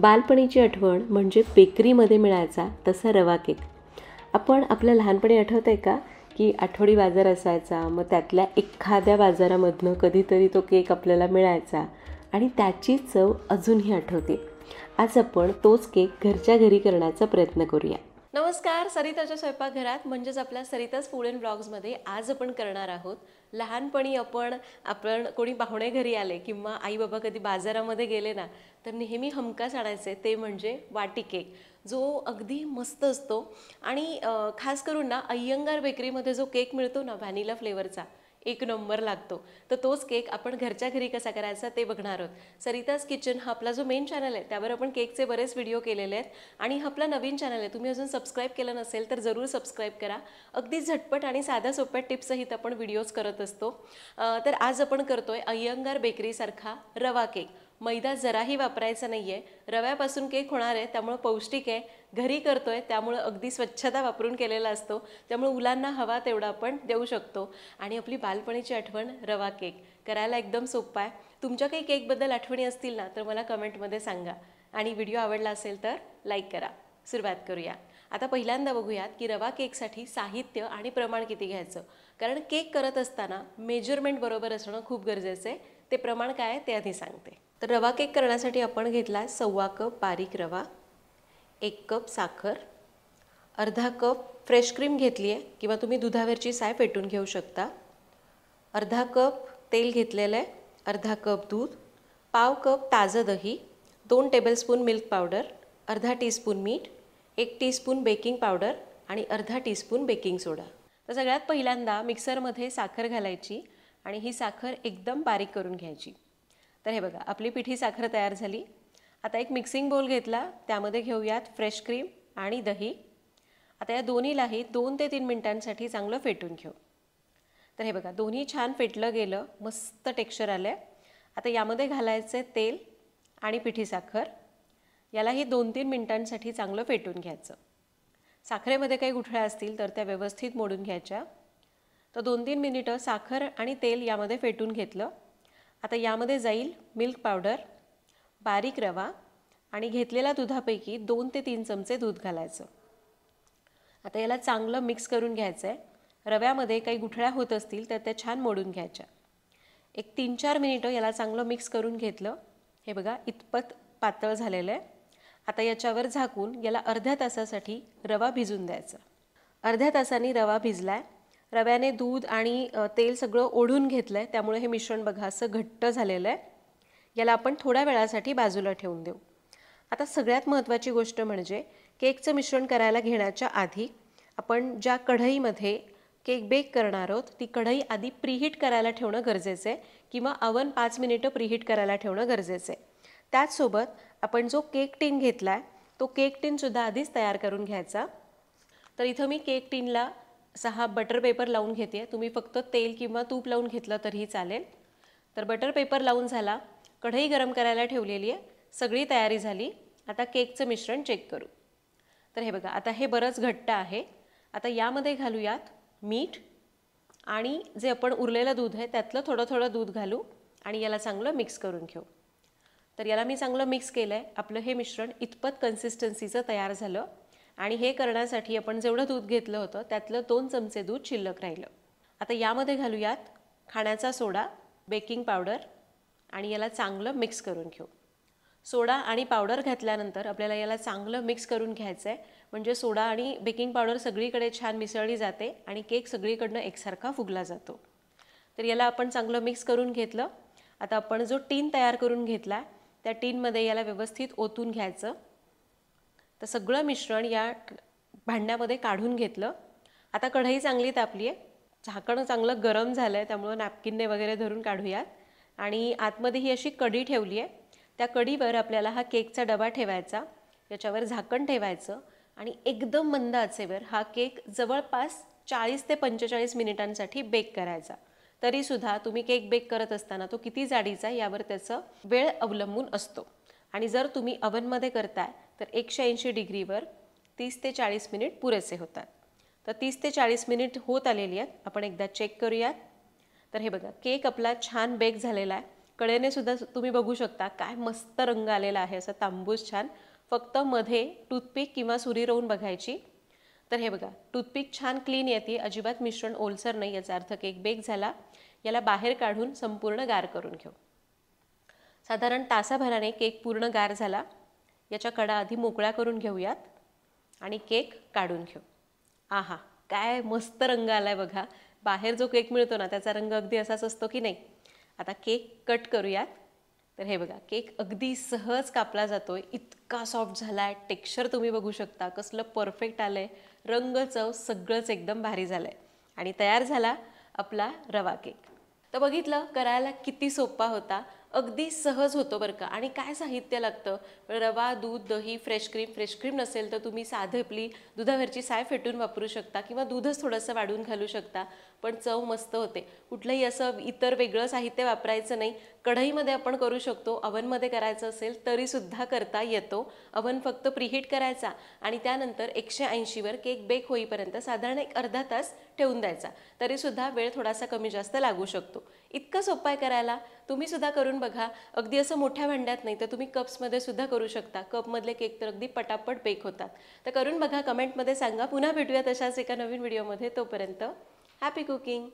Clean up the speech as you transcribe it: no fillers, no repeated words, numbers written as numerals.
बालपणीची आठवण म्हणजे बेकरीमध्ये मिळायचा तसा रवा केक. आपण आपल्या लहानपणी आठवतं आहे का की आठवडी बाजार असायचा, मग त्यातल्या एखाद्या बाजारामधनं कधीतरी तो केक आपल्याला मिळायचा आणि त्याची चव अजूनही आठवते. आज आपण तोच केक घरच्या घरी करण्याचा प्रयत्न करूया. नमस्कार, सरिताच्या स्वयंपाकघरात म्हणजेच आपल्या सरिताज फूड अँड ब्लॉग्समध्ये आज आपण करणार आहोत. लहानपणी आपण कोणी पाहुणे घरी आले किंवा आई बाबा कधी बाजारामध्ये गेले ना, तर नेहमी हमखास आणायचे ते म्हणजे वाटी केक, जो अगदी मस्त असतो. आणि खास करून ना अय्यंगार बेकरीमध्ये जो केक मिळतो ना व्हॅनिला फ्लेवरचा, एक नंबर लागतो. तर तोच केक आपण घरच्या घरी कसा करायचा ते बघणार आहोत. सरिताज किचन हा आपला जो मेन चॅनल आहे त्यावर आपण केकचे बरेच व्हिडिओ केलेले आहेत आणि हा आपला नवीन चॅनल आहे. तुम्ही अजून सबस्क्राईब केलं नसेल तर जरूर सबस्क्राईब करा. अगदी झटपट आणि साध्या सोप्या टिप्ससहित आपण व्हिडिओज करत असतो. तर आज आपण करतोय अय्यंगार बेकरीसारखा रवा केक. मैदा जराही वापरायचा नाही आहे, रव्यापासून केक होणार आहे, त्यामुळं पौष्टिक आहे. घरी करतोय त्यामुळं अगदी स्वच्छता वापरून केलेला असतो, त्यामुळे मुलांना हवा तेवढा आपण देऊ शकतो. आणि आपली बालपणीची आठवण रवा केक करायला एकदम सोपा आहे. तुमच्या काही केकबद्दल आठवणी असतील ना तर मला कमेंटमध्ये सांगा आणि व्हिडिओ आवडला असेल तर लाईक करा. सुरुवात करूया. आता पहिल्यांदा बघूयात की रवा केकसाठी साहित्य आणि प्रमाण किती घ्यायचं, कारण केक करत असताना मेजरमेंट बरोबर असणं खूप गरजेचं आहे. ते प्रमाण काय आहे ते आधी सांगते. तर रवा केक करण्यासाठी आपण घेतला 1.25 कप बारीक रवा, 1 कप साखर, अर्धा कप फ्रेश क्रीम घेतली आहे किंवा तुम्ही दुधावरची साय फेटून घेऊ शकता, अर्धा कप तेल घेतलेलं आहे, अर्धा कप दूध, पाव कप ताजं दही, 2 टेबलस्पून मिल्क पावडर, अर्धा टीस्पून मीठ, 1 टीस्पून बेकिंग पावडर आणि अर्धा टीस्पून बेकिंग सोडा. तर सगळ्यात पहिल्यांदा मिक्सरमध्ये साखर घालायची आणि ही साखर एकदम बारीक करून घ्यायची. तर हे बघा, आपली पिठी साखर तयार झाली. आता एक मिक्सिंग बोल घेतला, त्यामध्ये घेऊयात फ्रेश क्रीम आणि दही. आता या दोन्हीलाही 2 ते 3 मिनिटांसाठी चांगलं फेटून घेऊ. तर हे बघा, दोन्ही छान फेटलं गेलं, मस्त टेक्स्चर आलं आहे. आता यामध्ये घालायचं तेल आणि पिठी साखर, यालाही 2-3 मिनिटांसाठी चांगलं फेटून घ्यायचं. साखरेमध्ये काही गुठळ्या असतील तर त्या व्यवस्थित मोडून घ्यायच्या. तर 2-3 मिनिटं साखर आणि तेल यामध्ये फेटून घेतलं. आता यामध्ये जाईल मिल्क पावडर, बारीक रवा आणि घेतलेल्या दुधापैकी 2 ते 3 चमचे दूध घालायचं. आता याला चांगलं मिक्स करून घ्यायचं आहे. रव्यामध्ये काही गुठळ्या होत असतील तर त्या छान मोडून घ्यायच्या. एक 3-4 मिनिटं याला चांगलं मिक्स करून घेतलं. हे बघा, इतपत पातळ झालेलं आहे. आता याच्यावर झाकून याला अर्ध्या तासासाठी रवा भिजून द्यायचा. अर्ध्या तासाने रवा भिजला आहे. रव्याने दूध आणि तेल सगळं ओढून घेतलं आहे, त्यामुळे हे मिश्रण बघा असं घट्ट झालेलं आहे. याला आपण थोड्या वेळासाठी बाजूला ठेवून देऊ. आता सगळ्यात महत्त्वाची गोष्ट म्हणजे केकचं मिश्रण करायला घेण्याच्या आधी आपण ज्या कढईमध्ये केक बेक करणार आहोत ती कढई आधी प्रीहीट करायला ठेवणं गरजेचं आहे किंवा अवन 5 मिनिटं प्रीहीट करायला ठेवणं गरजेचं आहे. त्याचसोबत आपण जो केक टिन घेतला आहे तो केक टिनसुद्धा आधीच तयार करून घ्यायचा. तर इथं मी केक टिनला 6 बटर पेपर लावून घेते. तुम्ही फक्त तेल किंवा तूप लावून घेतलं तरीही चालेल. तर बटर पेपर लावून झाला, कढई गरम करायला ठेवलेली आहे, सगळी तयारी झाली. आता केकचं मिश्रण चेक करू. तर हे बघा, आता हे बरंच घट्ट आहे. आता यामध्ये घालूयात मीठ आणि जे आपण उरलेलं दूध आहे त्यातलं थोडं थोडं दूध घालू आणि याला चांगलं मिक्स करून घेऊ. तर याला मी चांगलं मिक्स केलं आहे. आपलं हे मिश्रण इतपत कन्सिस्टन्सीचं तयार झालं आणि हे करण्यासाठी आपण जेवढं दूध घेतलं होतं त्यातलं 2 चमचे दूध शिल्लक राहिलं. आता यामध्ये घालूयात खाण्याचा सोडा, बेकिंग पावडर आणि याला चांगलं मिक्स करून घेऊ. सोडा आणि पावडर घातल्यानंतर आपल्याला याला चांगलं मिक्स करून घ्यायचं आहे, म्हणजे सोडा आणि बेकिंग पावडर सगळीकडे छान मिसळली जाते आणि केक सगळीकडनं एकसारखा फुगला जातो. तर याला आपण चांगलं मिक्स करून घेतलं. आता आपण जो टीन तयार करून घेतला त्या टीनमध्ये याला व्यवस्थित ओतून घ्यायचं. तर सगळं मिश्रण या भांड्यामध्ये काढून घेतलं. आता कढई चांगली तापली आहे, झाकण चांगलं गरम झालं आहे, त्यामुळं नॅपकिनने वगैरे धरून काढूयात. आणि आतमध्ये ही अशी कढी ठेवली आहे. त्या कढीवर आपल्याला हा केकचा डबा ठेवायचा, याच्यावर झाकण ठेवायचं आणि एकदम मंद आचेवर हा केक जवळपास 40 ते 45 मिनिटांसाठी बेक करायचा. तरीसुद्धा तुम्ही केक बेक करत असताना तो किती जाडीचा यावर त्याचं वेळ अवलंबून असतो. आणि जर तुम्ही अवनमध्ये करताय तर 180 डिग्रीवर 30 ते 40 मिनिट पुरेसे होतात. तर 30 ते 40 मिनिट होत आलेली आहेत. आपण एकदा चेक करूयात. तर हे बघा, केक आपला छान बेक झालेला आहे. कडेने सुद्धा तुम्ही बघू शकता काय मस्त रंग आलेला आहे, असा तांबूस छान. फक्त मध्ये टूथपिक किंवा सुरी रोवून बघायची. तर हे बघा, टूथपिक छान क्लीन येते, अजिबात मिश्रण ओलसर नाही, याचा अर्थ केक बेक झाला. याला बाहेर काढून संपूर्ण गार करून घेऊ. साधारण तासाभराने केक पूर्ण गार झाला. याच्या कडा आधी मोकळ्या करून घेऊयात आणि केक काढून घेऊ. आहा, काय मस्त रंग आलाय बघा. बाहेर जो केक मिळतो ना त्याचा रंग अगदी असाच असतो की नाही. आता केक कट करूयात. तर हे बघा, केक अगदी सहज कापला जातोय, इतका सॉफ्ट झालाय. टेक्स्चर तुम्ही बघू शकता कसलं परफेक्ट आलंय. रंग, चव सगळंच एकदम भारी झालंय. आणि तयार झाला आपला रवा केक. तर बघितलं, करायला किती सोपा होता, अगदी सहज होतो बरं का. आणि काय साहित्य लागतं, रवा, दूध, दही, फ्रेश क्रीम नसेल तर तुम्ही साधं आपली दुधावरची साय फेटून वापरू शकता किंवा दूधच थोडंसं वाढवून घालू शकता, पण चव मस्त होते. कुठलंही असं इतर वेगळं साहित्य वापरायचं नाही. कढईमध्ये आपण करू शकतो, अवनमध्ये करायचं असेल तरीसुद्धा करता येतो. अवन फक्त प्रीहीट करायचा आणि त्यानंतर 180वर केक बेक होईपर्यंत साधारण एक अर्धा तास ठेवून द्यायचा. तरीसुद्धा वेळ थोडासा कमी जास्त लागू शकतो. इतकं सोपं आहे करायला. तुम्ही सुद्धा करून बघा. अगदी असं मोठ्या भांड्यात नाही तर तुम्ही कप्समध्ये सुद्धा करू शकता. कपमधले केक तर अगदी पटापट बेक होतात. तर करून बघा, कमेंटमध्ये सांगा. पुन्हा भेटूया तशाच एका नवीन व्हिडिओमध्ये. तोपर्यंत हॅपी कुकिंग.